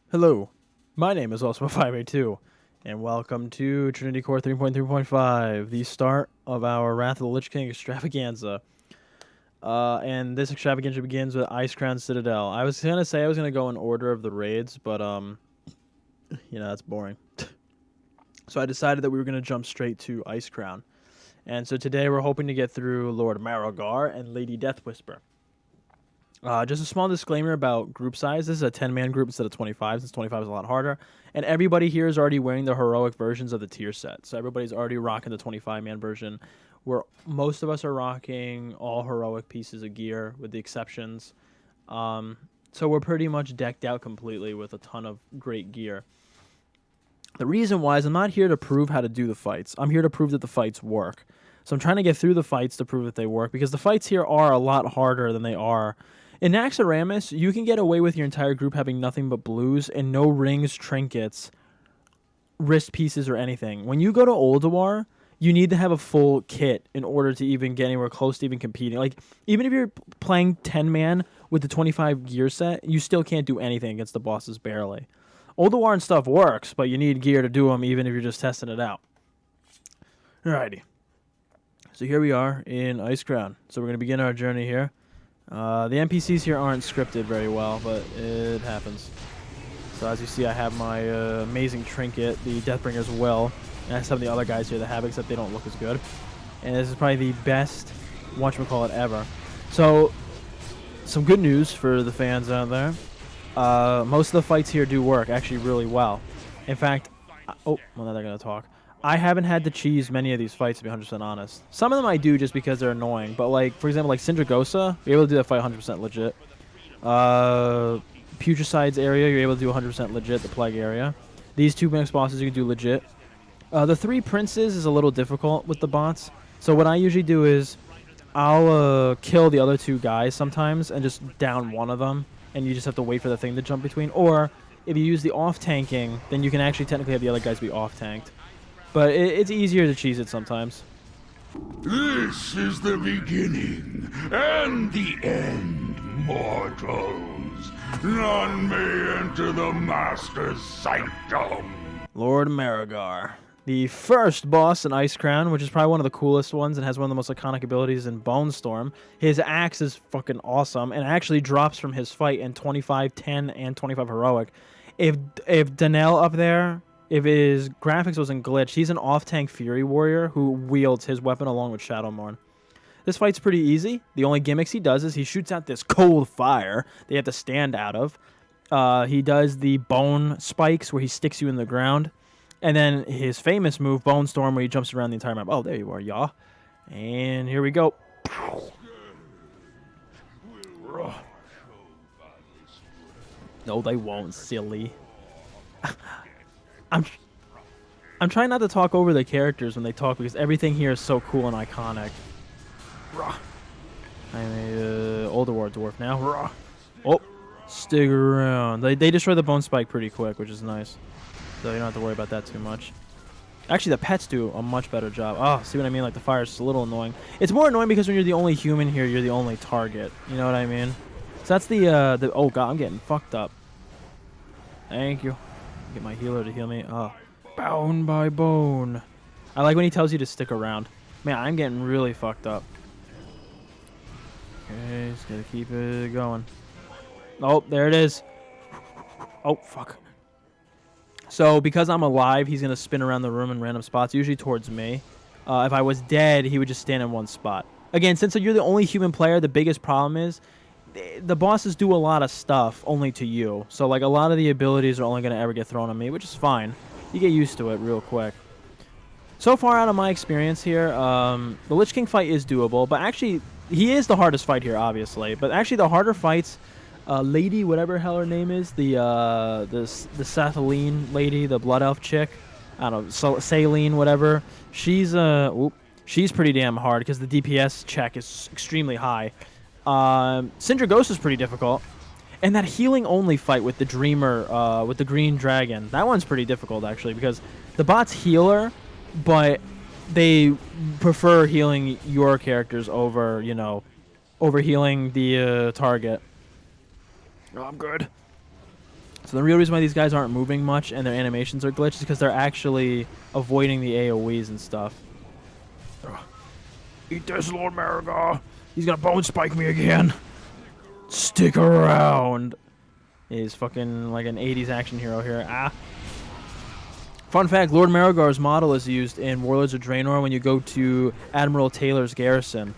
Hello, my name is also 582, and welcome to Trinitycore 3.3.5, the start of our Wrath of the Lich King extravaganza. And this extravaganza begins with Icecrown Citadel. I was gonna say I was gonna go in order of the raids, but that's boring. So I decided that we were gonna jump straight to Icecrown, and so today we're hoping to get through Lord Marrowgar and Lady Deathwhisper. Just a small disclaimer about group size. This is a 10-man group instead of 25, since 25 is a lot harder. And everybody here is already wearing the heroic versions of the tier set. So everybody's already rocking the 25-man version, where most of us are rocking all heroic pieces of gear, with the exceptions. So we're pretty much decked out completely with a ton of great gear. The reason why is I'm not here to prove how to do the fights. I'm here to prove that the fights work. So I'm trying to get through the fights to prove that they work, because the fights here are a lot harder than they are. In Naxxramas, you can get away with your entire group having nothing but blues and no rings, trinkets, wrist pieces, or anything. When you go to Ulduar, you need to have a full kit in order to even get anywhere close to even competing. Like, even if you're playing 10-man with the 25 gear set, you still can't do anything against the bosses barely. Ulduar and stuff works, but you need gear to do them even if you're just testing it out. Alrighty. So here we are in Icecrown. So we're going to begin our journey here. The NPCs here aren't scripted very well, but it happens. So as you see, I have my amazing trinket, the Deathbringer's Will, and I have some of the other guys here that have it, except they don't look as good. And this is probably the best whatchamacallit ever. So, some good news for the fans out there. Most of the fights here do work actually really well. In fact, now they're going to talk. I haven't had to cheese many of these fights, to be 100% honest. Some of them I do just because they're annoying. But, like, for example, like Sindragosa, you're able to do that fight 100% legit. Putricide's area, you're able to do 100% legit, the Plague area. These two next bosses you can do legit. The three princes is a little difficult with the bots. So what I usually do is I'll kill the other two guys sometimes and just down one of them. And you just have to wait for the thing to jump between. Or if you use the off-tanking, then you can actually technically have the other guys be off-tanked. But it's easier to cheese it sometimes. This is the beginning and the end, mortals. None may enter the Master's sanctum. Lord Marrowgar, the first boss in Icecrown, which is probably one of the coolest ones and has one of the most iconic abilities in Bone Storm. His axe is fucking awesome and actually drops from his fight in 25, 10, and 25 heroic. If Danelle up there, if his graphics wasn't glitched, he's an off-tank Fury Warrior who wields his weapon along with Shadowmourne. This fight's pretty easy. The only gimmicks he does is he shoots out this cold fire that you have to stand out of. He does the bone spikes where he sticks you in the ground. And then his famous move, Bone Storm, where he jumps around the entire map. Oh, there you are, y'all. And here we go. No, they won't, silly. I'm trying not to talk over the characters when they talk because everything here is so cool and iconic. I'm a Ulduar dwarf now. Oh, stick around. They destroy the bone spike pretty quick, which is nice. So you don't have to worry about that too much. Actually, the pets do a much better job. Oh, see what I mean? Like, the fire is a little annoying. It's more annoying because when you're the only human here, you're the only target. You know what I mean? So that's the oh god, I'm getting fucked up. Thank you. Get my healer to heal me. Oh, bone by bone. I like when he tells you to stick around. Man, I'm getting really fucked up. Okay, just gotta keep it going. Oh, there it is. Oh, fuck. So, because I'm alive, he's gonna spin around the room in random spots, usually towards me. If I was dead, he would just stand in one spot. Again, since you're the only human player, the biggest problem is the bosses do a lot of stuff only to you. So, like, a lot of the abilities are only going to ever get thrown on me, which is fine. You get used to it real quick. So far out of my experience here, the Lich King fight is doable. But actually, he is the hardest fight here, obviously. But actually, the harder fights, Lady, whatever hell her name is, the Sathaline lady, the Blood Elf chick, I don't know, Saline, whatever. She's pretty damn hard because the DPS check is extremely high. Sindragosa is pretty difficult. And that healing-only fight with the Dreamer, with the Green Dragon, that one's pretty difficult, actually, because the bot's healer, but they prefer healing your characters over, over healing the target. Oh, I'm good. So the real reason why these guys aren't moving much and their animations are glitched is because they're actually avoiding the AoEs and stuff. Ugh. Eat this, Lord Marrowgar. He's gonna bone spike me again. Stick around. He's fucking like an 80s action hero here. Ah. Fun fact, Lord Marrowgar's model is used in Warlords of Draenor when you go to Admiral Taylor's garrison.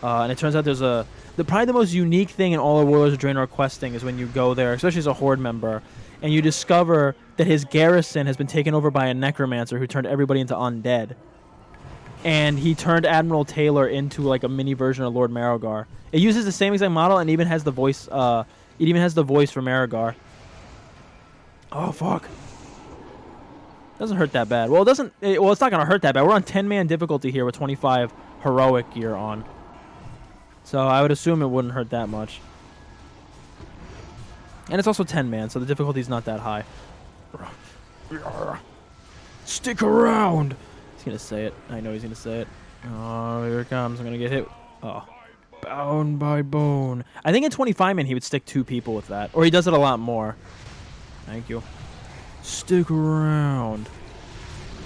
And it turns out there's probably the most unique thing in all of Warlords of Draenor questing is when you go there, especially as a Horde member, and you discover that his garrison has been taken over by a necromancer who turned everybody into undead. And he turned Admiral Taylor into like a mini version of Lord Marrowgar. It uses the same exact model and even has the voice. It even has the voice for Marrowgar. Oh fuck! Doesn't hurt that bad. Well, it doesn't. Well, it's not gonna hurt that bad. We're on 10-man difficulty here with 25 heroic gear on. So I would assume it wouldn't hurt that much. And it's also 10-man, so the difficulty's not that high. Stick around! He's gonna say it. I know he's gonna say it. Oh, here it comes. I'm gonna get hit. Oh. Bound by bone. I think in 25-man he would stick 2 people with that. Or he does it a lot more. Thank you. Stick around.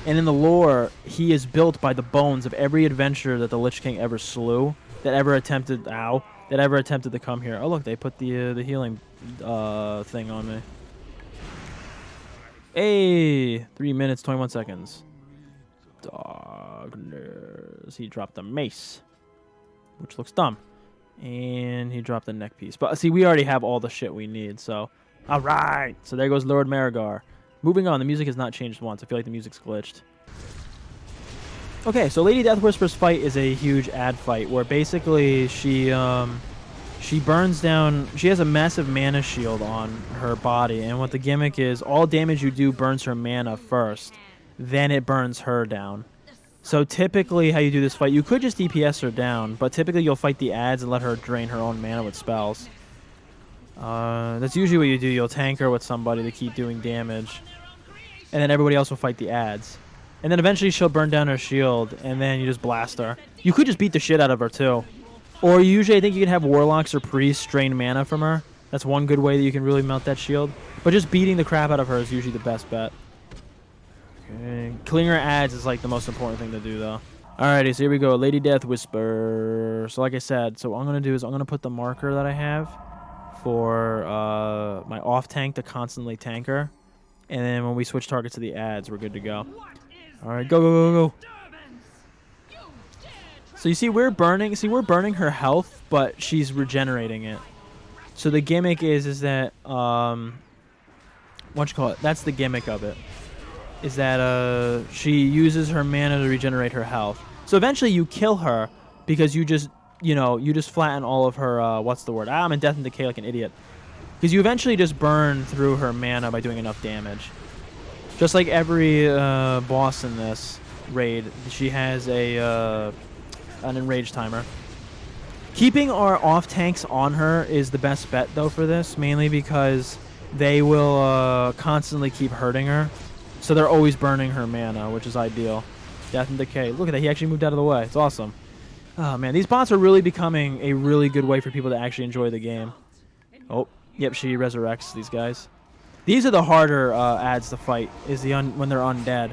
And in the lore, he is built by the bones of every adventurer that the Lich King ever slew. That ever attempted to come here. Oh look, they put the healing thing on me. Hey, 3 minutes 21 seconds. Darkness. He dropped the mace, which looks dumb, and he dropped the neck piece. But see, we already have all the shit we need. So, all right. So there goes Lord Marrowgar. Moving on. The music has not changed once. I feel like the music's glitched. Okay, so Lady Deathwhisper's fight is a huge ad fight where basically she burns down. She has a massive mana shield on her body, and what the gimmick is, all damage you do burns her mana first, then it burns her down. So typically, how you do this fight, you could just DPS her down, but typically you'll fight the ads and let her drain her own mana with spells. That's usually what you do. You'll tank her with somebody to keep doing damage, and then everybody else will fight the ads. And then eventually she'll burn down her shield, and then you just blast her. You could just beat the shit out of her, too. Or usually I think you can have Warlocks or Priests drain mana from her. That's one good way that you can really melt that shield. But just beating the crap out of her is usually the best bet. Okay. Killing her ads is like the most important thing to do, though. Alrighty, so here we go. Lady Deathwhisper. So like I said, so what I'm going to do is I'm going to put the marker that I have for my off-tank to constantly tank her. And then when we switch targets to the ads, we're good to go. Alright, go, go, go, go. So you see, we're burning her health, but she's regenerating it. So the gimmick is that, what you call it? That's the gimmick of it. Is that she uses her mana to regenerate her health. So eventually you kill her because you just flatten all of her, what's the word? I'm in death and decay like an idiot. Because you eventually just burn through her mana by doing enough damage. Just like every boss in this raid, she has an enrage timer. Keeping our off tanks on her is the best bet though for this, mainly because they will constantly keep hurting her. So they're always burning her mana, which is ideal. Death and decay. Look at that, he actually moved out of the way. It's awesome. Oh man, these bots are really becoming a really good way for people to actually enjoy the game. Oh, yep, she resurrects these guys. These are the harder ads to fight, is when they're undead.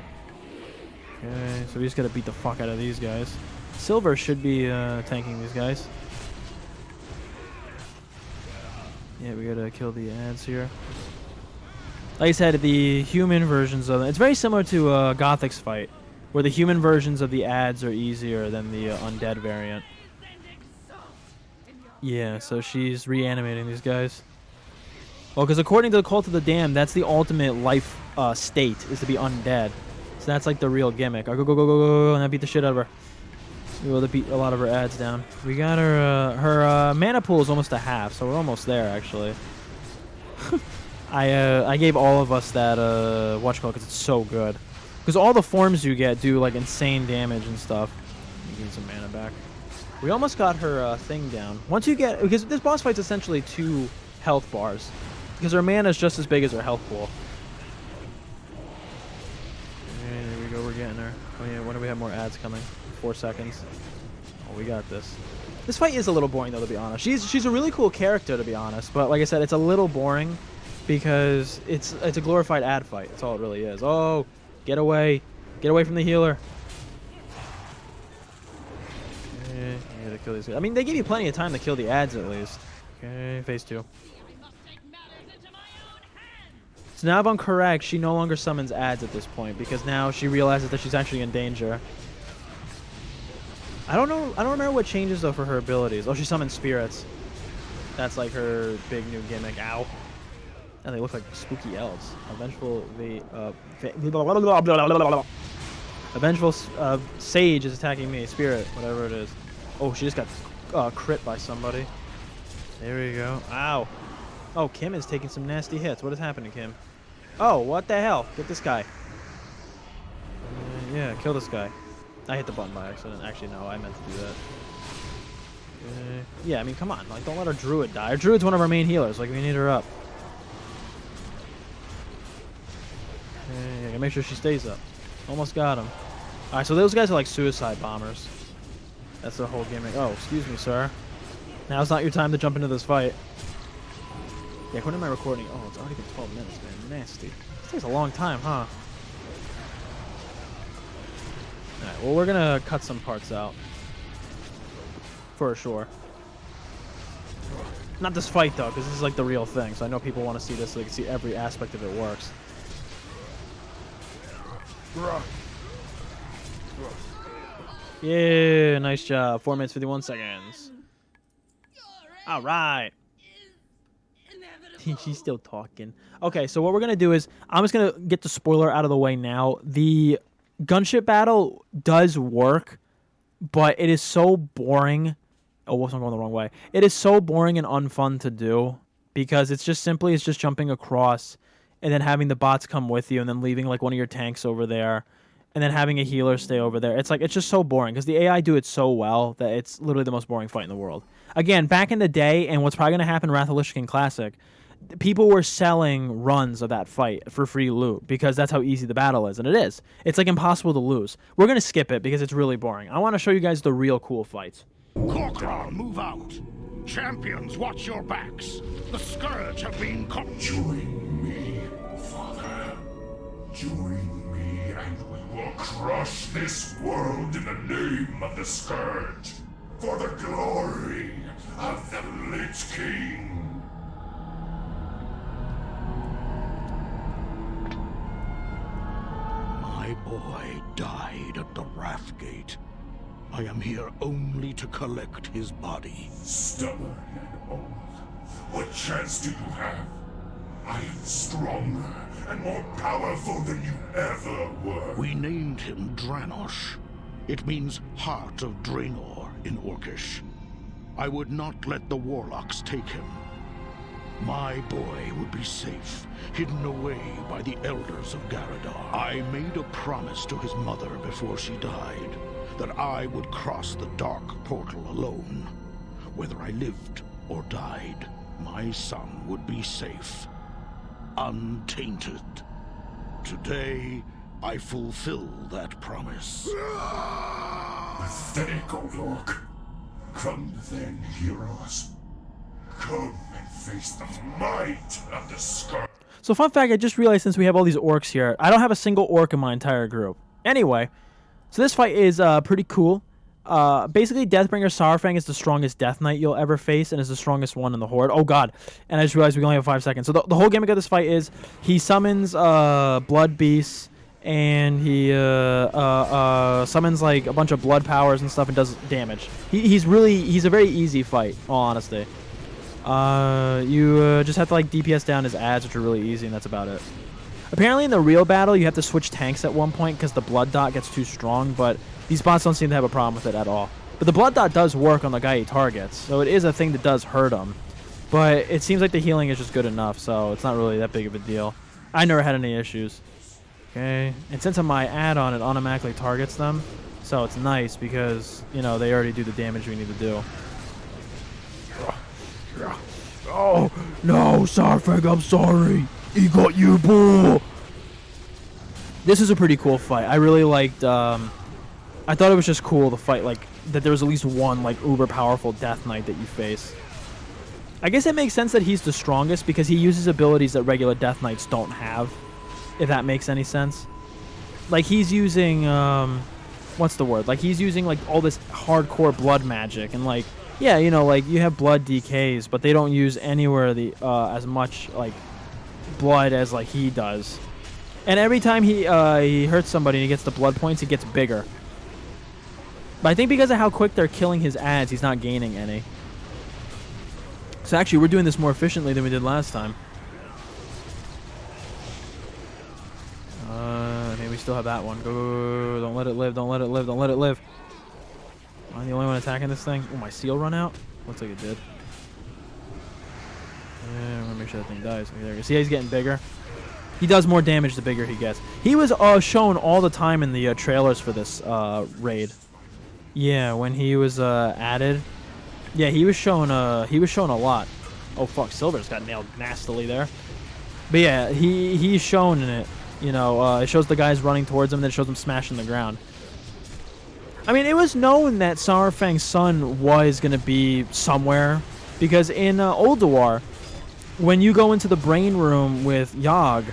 Okay, so we just gotta beat the fuck out of these guys. Silver should be tanking these guys. Yeah, we gotta kill the ads here. Like I said, the human versions of them, it's very similar to Gothic's fight, where the human versions of the ads are easier than the undead variant. Yeah, so she's reanimating these guys. Well, because according to the Cult of the Damned, that's the ultimate life state, is to be undead. So that's like the real gimmick. Go, go, go, go, go, go, and I beat the shit out of her. We will beat a lot of her ads down. We got her, her mana pool is almost a half, so we're almost there, actually. I gave all of us that, whatchamacallit, because it's so good. Because all the forms you get do, like, insane damage and stuff. Give me some mana back. We almost got her thing down. Once you get, because this boss fight's essentially 2 health bars. Because her mana is just as big as her health pool. Okay, there we go, we're getting her. Oh yeah, when do we have more ads coming? 4 seconds. Oh, we got this. This fight is a little boring though, to be honest. She's a really cool character, to be honest. But like I said, it's a little boring. because it's a glorified ad fight. That's all it really is. Oh, get away from the healer. Okay, you gotta kill these guys. I mean, they give you plenty of time to kill the ads at least. Okay, phase 2. So now if I'm correct, she no longer summons ads at this point because now she realizes that she's actually in danger. I don't know. I don't remember what changes though for her abilities. Oh, she summons spirits. That's like her big new gimmick. Ow. And they look like spooky elves. Vengeful Sage is attacking me. Spirit, whatever it is. Oh, she just got crit by somebody. There we go. Ow. Oh, Kim is taking some nasty hits. What is happening, Kim? Oh, what the hell? Get this guy. Yeah, kill this guy. I hit the button by accident. Actually, no, I meant to do that. Yeah, I mean, come on. Like, don't let our druid die. Our druid's one of our main healers. Like, we need her up. Yeah, gotta make sure she stays up. Almost got him. Alright, so those guys are like suicide bombers. That's the whole gimmick. Oh, excuse me, sir. Now's not your time to jump into this fight. Yeah, according to my recording, oh, it's already been 12 minutes, man. Nasty. This takes a long time, huh? Alright, well, we're gonna cut some parts out. For sure. Not this fight, though, because this is like the real thing, so I know people want to see this so they can see every aspect of it works. Yeah, nice job. 4 minutes, 51 seconds. All right. She's still talking. Okay, so what we're going to do is I'm just going to get the spoiler out of the way now. The gunship battle does work, but it is so boring. Oh, whoops, I'm going the wrong way. It is so boring and unfun to do because it's just jumping across and then having the bots come with you and then leaving like one of your tanks over there and then having a healer stay over there. It's just so boring because the AI do it so well that it's literally the most boring fight in the world. Again, back in the day, and what's probably going to happen in Wrath of Lich King Classic, people were selling runs of that fight for free loot because that's how easy the battle is, and it is. It's like impossible to lose. We're going to skip it because it's really boring. I want to show you guys the real cool fights. Corkrar, move out. Champions, watch your backs. The Scourge have been caught. Join me, Father. Join me, and we will crush this world in the name of the Scourge. For the glory of the Lich King. My boy died at the Wrathgate. I am here only to collect his body. Stubborn and old. What chance do you have? I am stronger and more powerful than you ever were. We named him Dranosh. It means Heart of Draenor in Orcish. I would not let the warlocks take him. My boy would be safe, hidden away by the elders of Garadar. I made a promise to his mother before she died, that I would cross the dark portal alone. Whether I lived or died, my son would be safe, untainted. Today, I fulfill that promise. Pathetic old orc. Come then, heroes. Come and face the might of the Scourge. So fun fact, I just realized since we have all these orcs here, I don't have a single orc in my entire group. Anyway, so this fight is pretty cool. Basically, Deathbringer Saurfang is the strongest Death Knight you'll ever face and is the strongest one in the Horde. Oh god, and I just realized we only have 5 seconds. So the whole gimmick of this fight is he summons blood beasts and he summons like a bunch of blood powers and stuff and does damage. He's a very easy fight, in all honesty. You just have to like DPS down his ads, which are really easy, and that's about it. Apparently in the real battle you have to switch tanks at one point because the blood dot gets too strong, but these bots don't seem to have a problem with it at all. But the blood dot does work on the guy he targets, so it is a thing that does hurt him. But it seems like the healing is just good enough, so it's not really that big of a deal. I never had any issues. Okay, and since I'm my add-on, it automatically targets them, so it's nice because, you know, they already do the damage we need to do. Oh, no, Saurfang, I'm sorry. He got you, bull. This is a pretty cool fight. I really liked, I thought it was just cool, the fight, like, that there was at least one, like, uber powerful Death Knight that you face. I guess it makes sense that he's the strongest because he uses abilities that regular Death Knights don't have, if that makes any sense. Like, he's using, what's the word? Like, he's using, like, all this hardcore blood magic. And, like, yeah, you know, like, you have blood DKs, but they don't use anywhere as much, like, blood as, like, he does. And every time he hurts somebody and he gets the blood points, he gets bigger. But I think because of how quick they're killing his ads, he's not gaining any. So actually, we're doing this more efficiently than we did last time. Maybe we still have that one. Go. Don't let it live. Don't let it live. Don't let it live. Am I the only one attacking this thing? Oh, my seal run out? Looks like it did. Yeah, I'm going to make sure that thing dies. Okay, there you go. See how he's getting bigger? He does more damage the bigger he gets. He was shown all the time in the trailers for this raid. Yeah, when he was added. Yeah, he was shown a lot. Oh fuck, Silver's got nailed nastily there. But yeah, he's shown in it. You know, it shows the guys running towards him, and then it shows them smashing the ground. I mean, it was known that Saurfang's son was gonna be somewhere, because in Ulduar, when you go into the brain room with Yogg,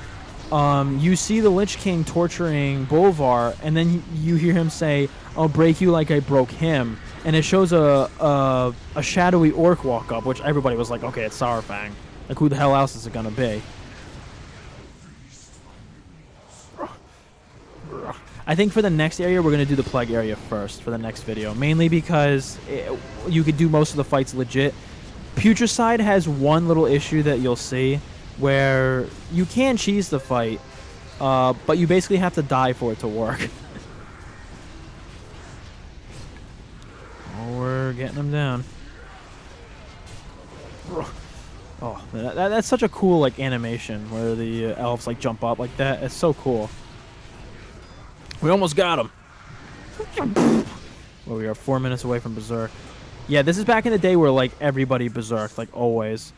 you see the Lich King torturing Bolvar, and then you hear him say, "I'll break you like I broke him." And it shows a shadowy orc walk up, which everybody was like, okay, it's Saurfang. Like, who the hell else is it gonna be? I think for the next area, we're gonna do the plague area first for the next video. Mainly because you could do most of the fights legit. Putricide has one little issue that you'll see, where you can cheese the fight, but you basically have to die for it to work. We're getting them down. Oh, that's such a cool, like, animation where the elves, like, jump up like that. It's so cool. We almost got him. Well, we are 4 minutes away from Berserk. Yeah, this is back in the day where, like, everybody berserked, like, always.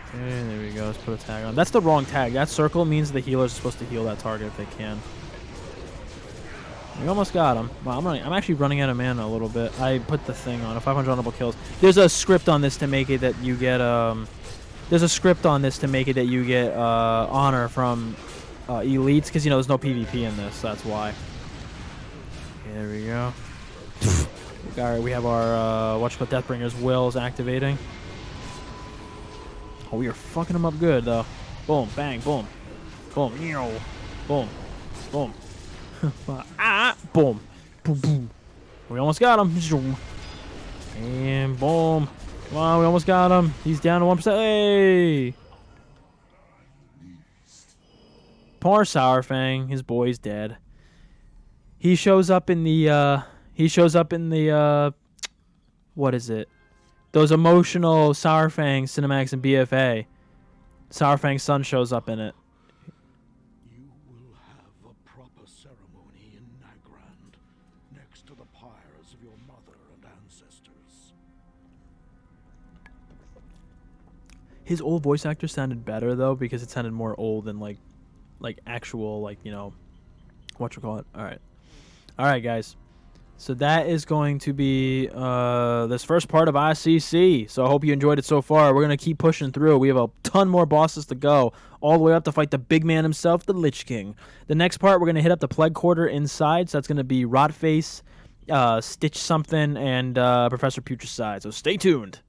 Okay, there we go. Let's put a tag on. That's the wrong tag. That circle means the healers are supposed to heal that target if they can. We almost got him. Well, I'm actually running out of mana a little bit. I put the thing on. 500 honorable kills. There's a script on this to make it that you get honor from elites, because, you know, there's no PvP in this. So that's why. Okay, there we go. Alright, we have our Deathbringer's wills activating. Oh, we are fucking them up good though. Boom, bang, boom, boom, boom, boom. Boom. Boom, boom. We almost got him. And boom. Come on, we almost got him. He's down to 1%. Hey! Poor Saurfang. His boy's dead. He shows up in the, what is it? Those emotional Saurfang cinematics in BFA. Saurfang's son shows up in it. His old voice actor sounded better though, because it sounded more old than like actual, like, you know, whatchamacallit. Alright guys, so that is going to be this first part of ICC. So I hope you enjoyed it so far. We're gonna keep pushing through. We have a ton more bosses to go, all the way up to fight the big man himself, the Lich King. The next part, we're gonna hit up the Plague Quarter inside, so that's gonna be Rotface, Stitch something, and Professor Putricide. So stay tuned.